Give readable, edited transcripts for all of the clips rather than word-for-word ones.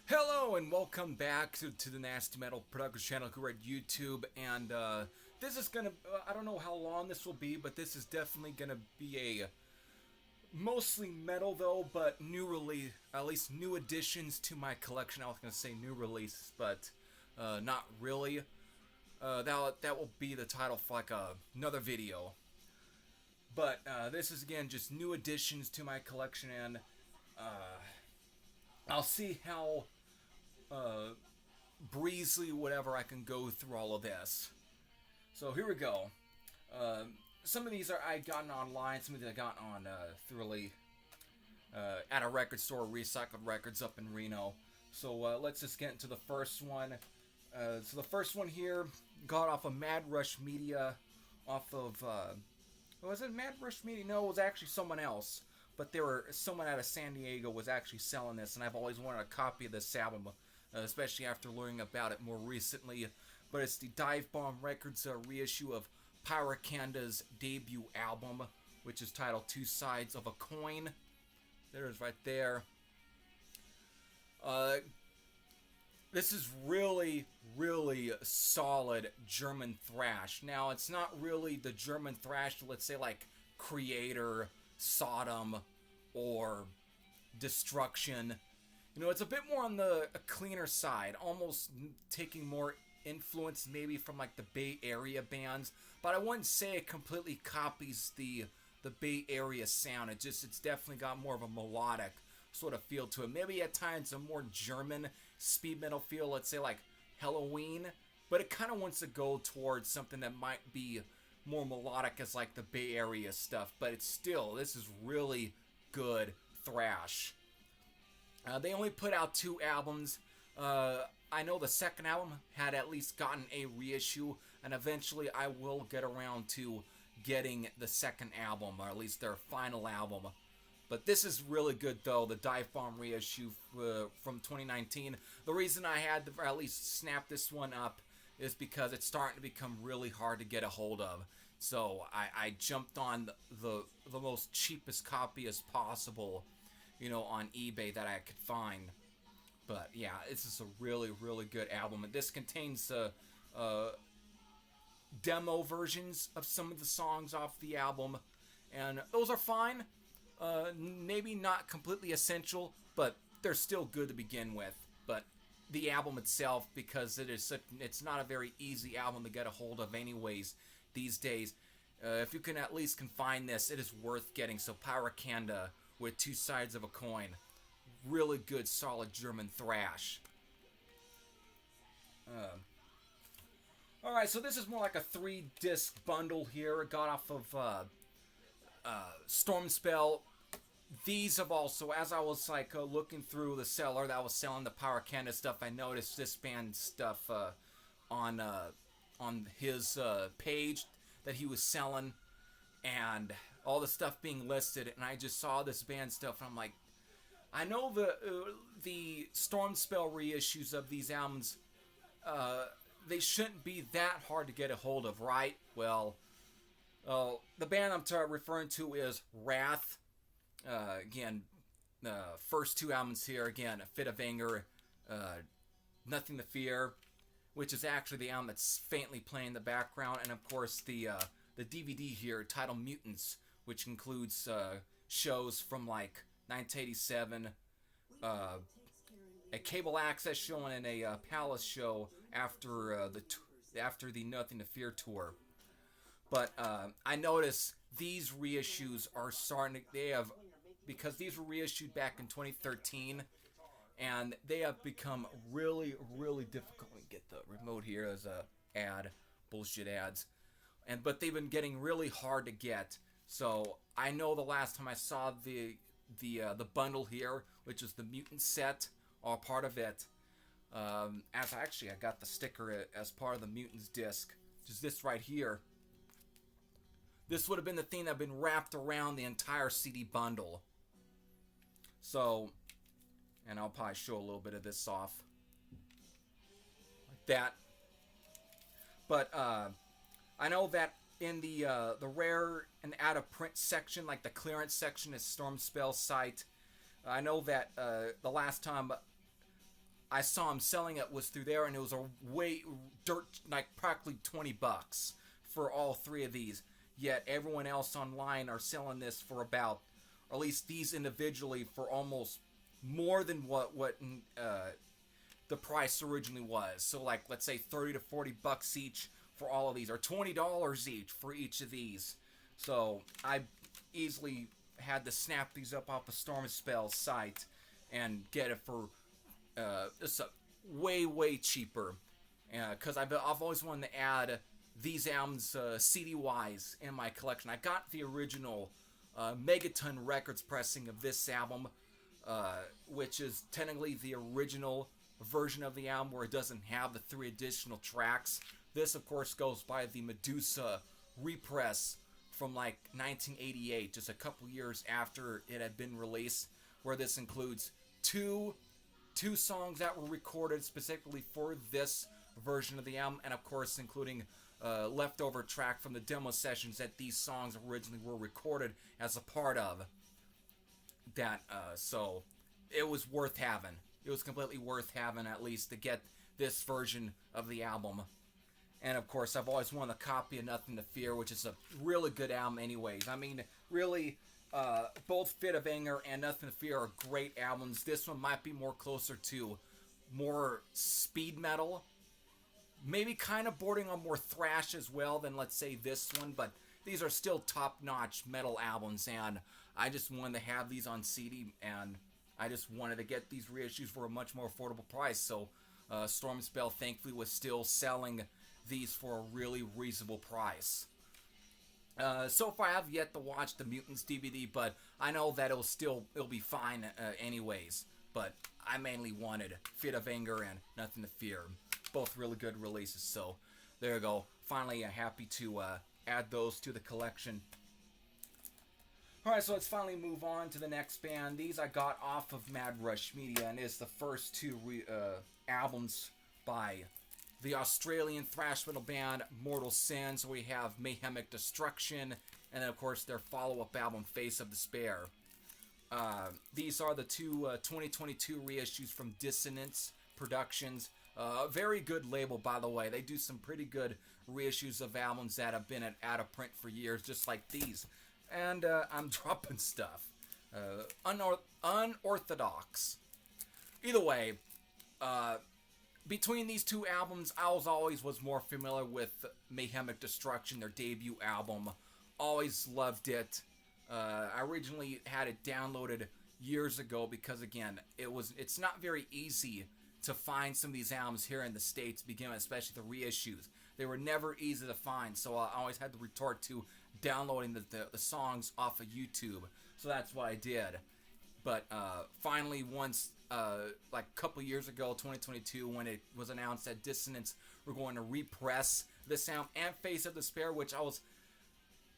Hello and welcome back to the Nasty Metal Production channel here at YouTube, and this is gonna, I don't know how long this will be, but this is definitely gonna be a mostly metal though, but new release, at least new additions to my collection. I was gonna say new releases, but not really. That will be the title for like another video. But this is again just new additions to my collection, and I'll see how breezily whatever I can go through all of this. So here we go. Some of these I gotten online, some of these I got on thoroughly at a record store, Recycled Records up in Reno. So let's just get into the first one. So the first one here got off of Mad Rush Media, off of was it Mad Rush Media? No, it was actually someone else. But someone out of San Diego was actually selling this, and I've always wanted a copy of this album, especially after learning about it more recently. But it's the Dive Bomb Records reissue of Pyrocanda's debut album, which is titled Two Sides of a Coin. There it is right there. This is really, really solid German thrash. Now, it's not really the German thrash, let's say like Creator, Sodom, or Destruction. You know, it's a bit more on the cleaner side, almost taking more influence maybe from like the Bay Area bands, but I wouldn't say it completely copies the Bay Area sound. It's definitely got more of a melodic sort of feel to it. Maybe at times a more German speed metal feel, let's say like Halloween, but it kind of wants to go towards something that might be more melodic as like the Bay Area stuff, but it's still, this is really good thrash. They only put out 2 albums. I know the second album had at least gotten a reissue, and eventually I will get around to getting the second album, or at least their final album. But this is really good though, the Dive Bomb reissue from 2019. The reason I had to at least snap this one up is because it's starting to become really hard to get a hold of. So I jumped on the most cheapest copy as possible, you know, on eBay that I could find. But yeah, this is a really, really good album. And this contains demo versions of some of the songs off the album, and those are fine. Maybe not completely essential, but they're still good to begin with. But the album itself, because it's not a very easy album to get a hold of anyways these days. If you can at least find this, it is worth getting. So Pyrocanda with Two Sides of a Coin. Really good, solid German thrash. Alright, so this is more like a 3-disc bundle here. It got off of Stormspell. These have also, as I was like looking through the seller that was selling the Pyrocanda stuff, I noticed this band stuff on his page that he was selling, and all the stuff being listed, and I just saw this band stuff, and I'm like, I know the Stormspell reissues of these albums, they shouldn't be that hard to get a hold of, right? Well, the band I'm referring to is Wrath. Again, first 2 albums here, again, A Fit of Anger, Nothing to Fear, which is actually the album that's faintly playing in the background, and of course the DVD here, titled Mutants, which includes shows from like 1987, a cable access show and a Palace show after the Nothing to Fear tour. But I notice these reissues are starting to, because these were reissued back in 2013, and they have become really, really difficult. Let me get the remote here as a ad, bullshit ads. But they've been getting really hard to get. So I know the last time I saw the bundle here, which is the Mutant set, or part of it, I got the sticker as part of the Mutants disc, which is this right here. This would have been the thing that had been wrapped around the entire CD bundle. So, and I'll probably show a little bit of this off. Like that. But, I know that in the rare and out of print section, like the clearance section is Stormspell site, I know that the last time I saw him selling it was through there, and it was a way dirt, like practically $20 for all three of these. Yet everyone else online are selling this for about, or at least these individually, for almost more than what the price originally was. So like, let's say $30 to $40 each for all of these, or $20 each for each of these. So I easily had to snap these up off the Stormspell site and get it for just way cheaper. Because I've always wanted to add these albums CD-wise in my collection. I got the original Megaton Records pressing of this album, which is technically the original version of the album where it doesn't have the 3 additional tracks. This, of course, goes by the Medusa repress from like 1988, just a couple years after it had been released, where this includes two songs that were recorded specifically for this version of the album, and of course including leftover track from the demo sessions that these songs originally were recorded as a part of. That so it was worth having. It was completely worth having, at least to get this version of the album. And of course, I've always wanted a copy of Nothing to Fear, which is a really good album anyways. I mean, really, both Fit of Anger and Nothing to Fear are great albums. This one might be more closer to more speed metal. Maybe kind of bordering on more thrash as well than, let's say, this one. But these are still top-notch metal albums, and I just wanted to have these on CD, and I just wanted to get these reissues for a much more affordable price. So Stormspell, thankfully, was still selling these for a really reasonable price. So far, I have yet to watch the Mutants DVD, but I know that it'll be fine anyways. But I mainly wanted Fit of Anger and Nothing to Fear. Both really good releases, so there you go. Finally, happy to add those to the collection. Alright, so let's finally move on to the next band. These I got off of Mad Rush Media, and it's the first 2 albums by the Australian thrash metal band Mortal Sins. We have Mayhemic Destruction, and then of course their follow-up album Face of Despair. These are the 2 2022 reissues from Dissonance Productions. Very good label, by the way. They do some pretty good reissues of albums that have been out of print for years, just like these. And I'm dropping stuff. Unorthodox. Either way, between these 2 albums, I always was more familiar with Mayhemic Destruction, their debut album. Always loved it. I originally had it downloaded years ago because, again, it's not very easy to find some of these albums here in the States, especially the reissues. They were never easy to find, so I always had to resort to downloading the songs off of YouTube. So that's what I did. But finally, once, like a couple years ago, 2022, when it was announced that Dissonance were going to repress this album and Face of Despair, which I was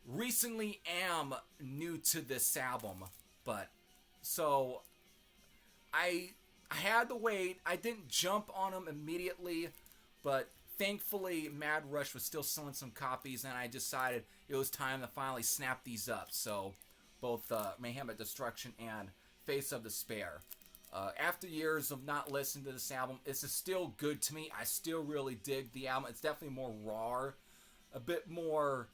recently am new to this album. But, so, I had to wait. I didn't jump on them immediately, but thankfully Mad Rush was still selling some copies, and I decided it was time to finally snap these up. So both Mayhemic Destruction and Face of Despair. After years of not listening to this album, this is still good to me. I still really dig the album. It's definitely more raw, a bit more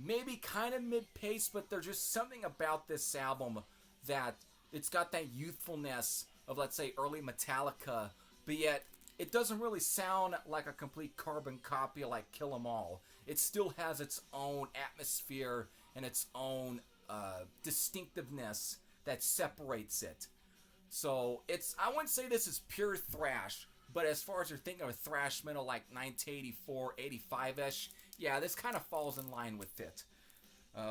maybe kind of mid-paced, but there's just something about this album that it's got that youthfulness of, let's say, early Metallica, but yet it doesn't really sound like a complete carbon copy like Kill 'Em All. It still has its own atmosphere and its own distinctiveness that separates it. So I wouldn't say this is pure thrash, but as far as you're thinking of thrash metal like 1984, 85-ish, yeah, this kind of falls in line with it.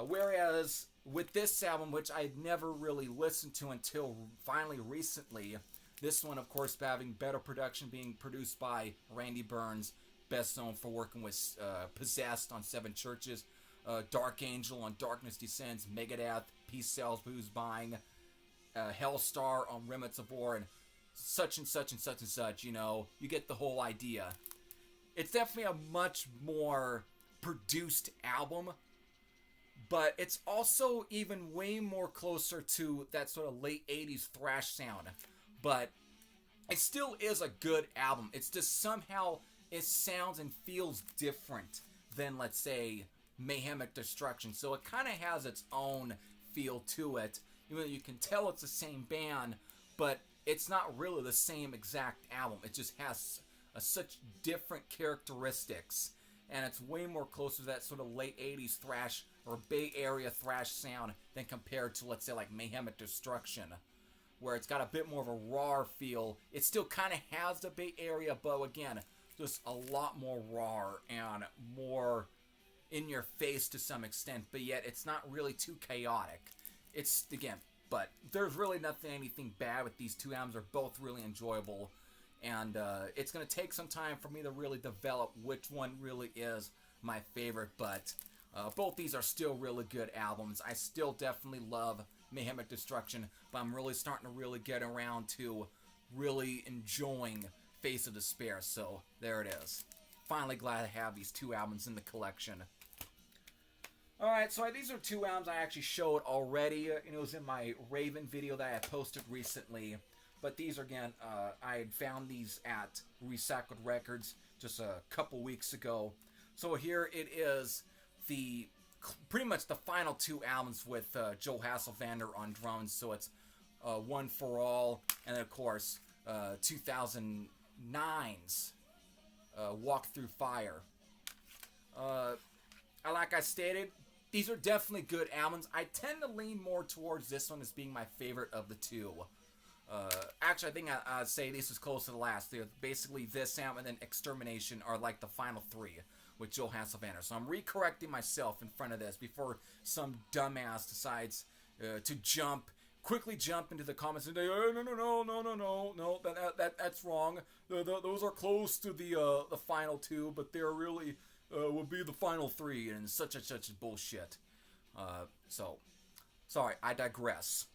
Whereas with this album, which I'd never really listened to until finally recently, this one, of course, having better production, being produced by Randy Burns, best known for working with Possessed on Seven Churches, Dark Angel on Darkness Descends, Megadeth, Peace Sells, Who's Buying, Hellstar on Remnants of War, and such and such and such and such, you get the whole idea. It's definitely a much more produced album, but it's also even way more closer to that sort of late 80s thrash sound. But it still is a good album. It's just somehow it sounds and feels different than, let's say, Mayhem at Destruction. So it kind of has its own feel to it. Even though you can tell it's the same band, but it's not really the same exact album. It just has such different characteristics, and it's way more closer to that sort of late 80s thrash or Bay Area thrash sound than compared to, let's say, like Mayhem at Destruction, where it's got a bit more of a raw feel. It still kind of has the Bay Area, but again, just a lot more raw and more in your face to some extent, but yet it's not really too chaotic. It's, again, but there's really anything bad with these two albums. They're both really enjoyable, and it's going to take some time for me to really develop which one really is my favorite, but both these are still really good albums. I still definitely love Mayhem at Destruction, but I'm really starting to really get around to really enjoying Face of Despair, so there it is. Finally glad to have these two albums in the collection. Alright, so these are two albums I actually showed already. It was in my Raven video that I posted recently. But these are, again, I had found these at Recycled Records just a couple weeks ago. So here it is, pretty much the final two albums with Joe Hasselvander on drums. So it's One for All, and then, of course, 2009's Walk Through Fire. Like I stated, these are definitely good albums. I tend to lean more towards this one as being my favorite of the two. Actually, I think I'd say this is close to the last. They're basically this album and then Extermination are like the final three with Joe Hasselvander. So I'm recorrecting myself in front of this before some dumbass decides to quickly jump into the comments and say, no, that's wrong. Those are close to the final two, but they're really will be the final three, and such bullshit. So, sorry, I digress.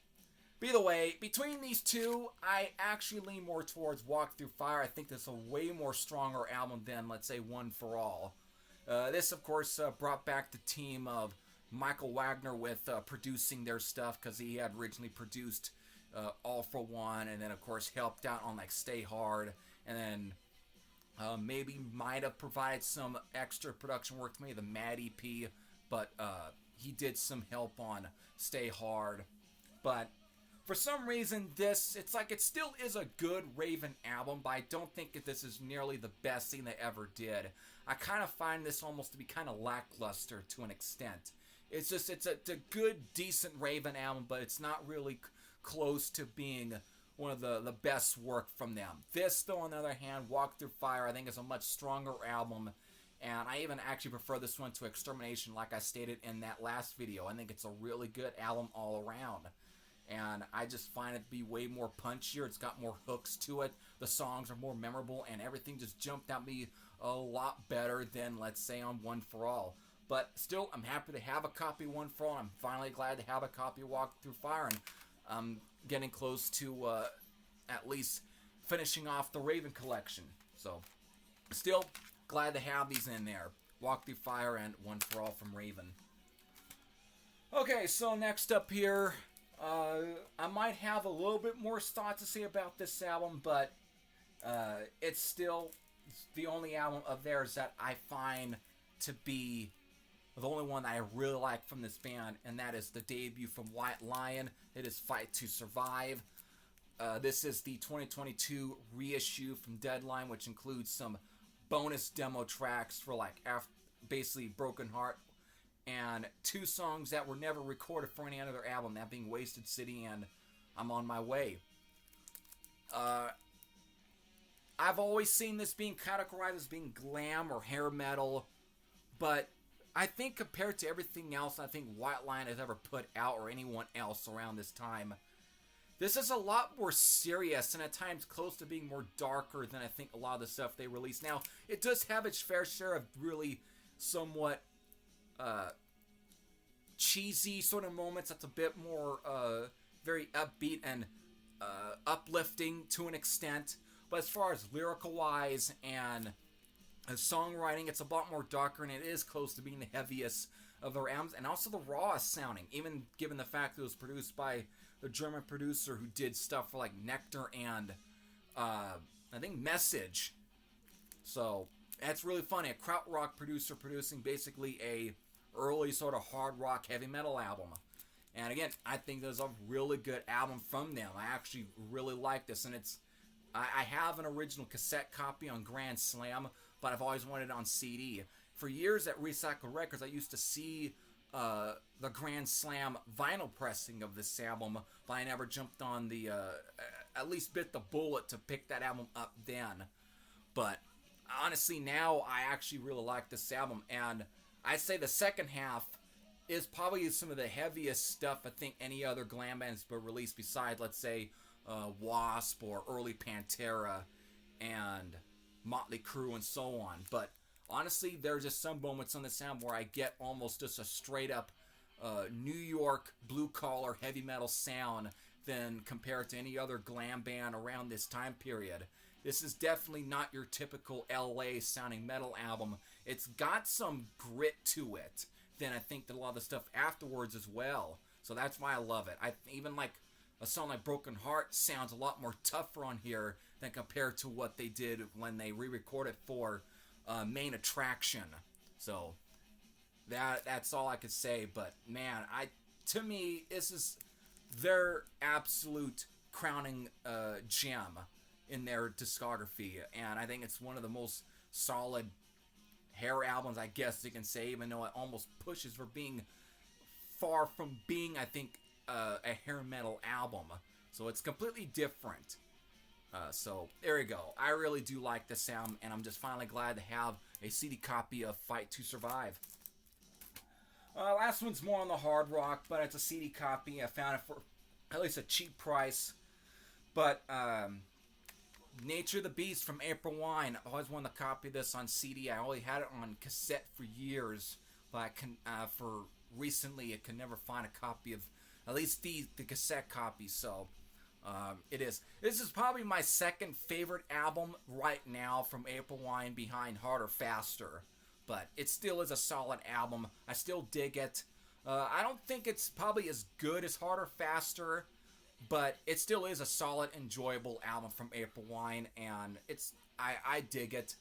But either way, between these two, I actually lean more towards Walk Through Fire. I think this is a way more stronger album than, let's say, One for All. This, of course, brought back the team of Michael Wagner with producing their stuff, because he had originally produced All for One, and then, of course, helped out on, like, Stay Hard, and then maybe might have provided some extra production work to me, the Mad EP, but he did some help on Stay Hard. But for some reason, it's like it still is a good Raven album, but I don't think that this is nearly the best thing they ever did. I kind of find this almost to be kind of lackluster to an extent. It's a good, decent Raven album, but it's not really close to being one of the best work from them. This, though, on the other hand, Walk Through Fire, I think is a much stronger album, and I even actually prefer this one to Extermination, like I stated in that last video. I think it's a really good album all around, and I just find it to be way more punchier. It's got more hooks to it. The songs are more memorable, and everything just jumped at me a lot better than, let's say, on One for All. But still, I'm happy to have a copy of One for All. I'm finally glad to have a copy of Walk Through Fire, and I'm getting close to at least finishing off the Raven collection. So, still glad to have these in there. Walk Through Fire and One for All from Raven. Okay, so next up here, I might have a little bit more thoughts to say about this album, but it's still the only album of theirs that I find to be the only one that I really like from this band, and that is the debut from White Lion. It is Fight to Survive. This is the 2022 reissue from Deadline, which includes some bonus demo tracks for basically Broken Heart, and two songs that were never recorded for any other album, that being Wasted City and I'm On My Way. I've always seen this being categorized as being glam or hair metal, but I think compared to everything else I think White Lion has ever put out, or anyone else around this time, this is a lot more serious and at times close to being more darker than I think a lot of the stuff they release. Now, it does have its fair share of really somewhat cheesy sort of moments that's a bit more very upbeat and uplifting to an extent. But as far as lyrical-wise and songwriting, it's a lot more darker, and it is close to being the heaviest of their albums, and also the rawest sounding, even given the fact that it was produced by the German producer who did stuff for like Nectar and I think Message. So that's really funny. A krautrock producer producing basically a early sort of hard rock heavy metal album. And again, I think there's a really good album from them. I actually really like this, and I have an original cassette copy on Grand Slam, but I've always wanted it on CD. For years at Recycle Records, I used to see the Grand Slam vinyl pressing of this album, but I never jumped on the, at least bit the bullet to pick that album up then. But honestly, now I actually really like this album, and I'd say the second half is probably some of the heaviest stuff I think any other glam band's been released besides, let's say, Wasp or early Pantera and Motley Crue and so on. But honestly, there's just some moments on this album where I get almost just a straight up New York blue collar heavy metal sound than compared to any other glam band around this time period. This is definitely not your typical LA sounding metal album. It's got some grit to it than I think that a lot of the stuff afterwards as well. So that's why I love it. Even like a song like Broken Heart sounds a lot more tougher on here than compared to what they did when they re-recorded for Main Attraction. So that's all I could say. But man, to me, this is their absolute crowning gem in their discography, and I think it's one of the most solid hair albums, I guess you can say, even though it almost pushes for being far from being, I think, a hair metal album. So it's completely different. So there you go. I really do like this sound, and I'm just finally glad to have a CD copy of Fight to Survive. Last one's more on the hard rock, but it's a CD copy. I found it for at least a cheap price. But Nature of the Beast from April Wine. I always wanted to copy this on CD. I only had it on cassette for years, but for recently I could never find a copy of at least the cassette copy. So it is. This is probably my second favorite album right now from April Wine, behind Harder Faster. But it still is a solid album. I still dig it. I don't think it's probably as good as Harder Faster, but it still is a solid, enjoyable album from April Wine, and I dig it.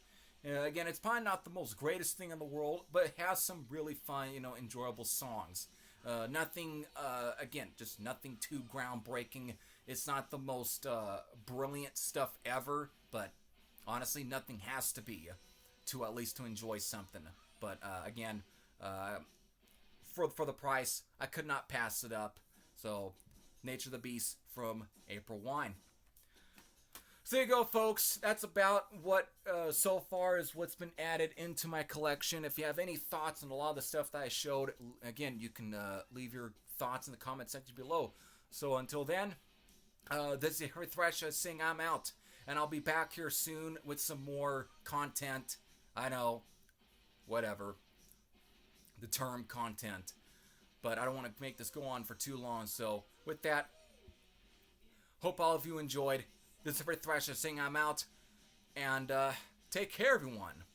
Again, it's probably not the most greatest thing in the world, but it has some really fun, enjoyable songs. Nothing, again, just nothing too groundbreaking. It's not the most brilliant stuff ever, but honestly, nothing has to be to at least to enjoy something. But again, for the price, I could not pass it up. So Nature of the Beast from April Wine. So there you go, folks. That's about what so far is what's been added into my collection. If you have any thoughts on a lot of the stuff that I showed, again, you can leave your thoughts in the comment section below. So until then, this is Thrash saying I'm out, and I'll be back here soon with some more content. I know, whatever, the term content, but I don't want to make this go on for too long. So with that, hope all of you enjoyed. This is Thrash saying I'm out, and take care, everyone.